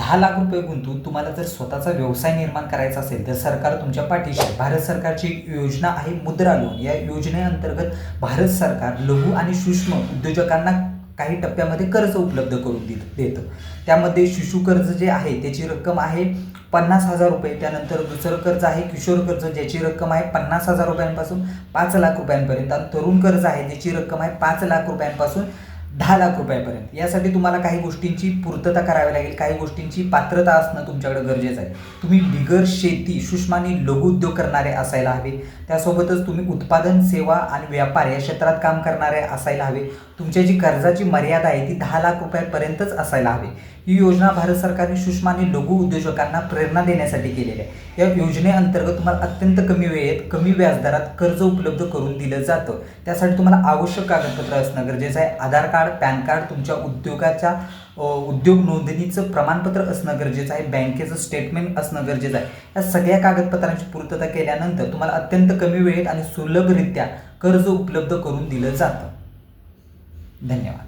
10 लाख रुपये गुंतवून तुम्हाला जर स्वतःचा व्यवसाय निर्माण करायचा असेल तर सरकार तुमच्या पाठीशी आहे. भारत सरकारची एक योजना आहे मुद्रा लोन. या योजनेअंतर्गत भारत सरकार लघु आणि सूक्ष्म उद्योजकांना काही टप्प्यामध्ये कर्ज उपलब्ध करून देतं. त्यामध्ये शिशु कर्ज जे आहे त्याची रक्कम आहे 50,000 रुपये. त्यानंतर दुसरं कर्ज आहे किशोर कर्ज, ज्याची रक्कम आहे 50,000 रुपयांपासून 5 लाख रुपयांपर्यंत. आणि तरुण कर्ज आहे ज्याची रक्कम आहे 5 लाख रुपयांपासून 10 लाख रुपयापर्यंत. यासाठी तुम्हाला काही गोष्टींची पूर्तता करावी लागेल, काही गोष्टींची पात्रता असणं तुमच्याकडे गरजेचं आहे. तुम्ही बिगर शेती, सूक्ष्म आणि लघु उद्योग करणारे असायला हवे. त्यासोबतच तुम्ही उत्पादन, सेवा आणि व्यापार या क्षेत्रात काम करणारे असायला हवे. तुमच्या जी कर्जाची मर्यादा आहे ती 10 लाख रुपयांपर्यंतच असायला हवी. ही योजना भारत सरकारने सूक्ष्म आणि लघु उद्योजकांना प्रेरणा देण्यासाठी केलेली आहे. या योजनेअंतर्गत तुम्हाला अत्यंत कमी वेळेत, कमी व्याजदरात कर्ज उपलब्ध करून दिलं जातं. त्यासाठी तुम्हाला आवश्यक कागदपत्र असणं गरजेचं आहे. आधार कार्ड, पॅन कार्ड, तुमच्या उद्योगाच्या उद्योग नोंदणीचं प्रमाणपत्र असणं गरजेचं आहे, बँकेचं स्टेटमेंट असणं गरजेचं आहे. या सगळ्या कागदपत्रांची पूर्तता केल्यानंतर तुम्हाला अत्यंत कमी वेळेत आणि सुलभरित्या कर्ज उपलब्ध करून दिलं जातं. धन्यवाद.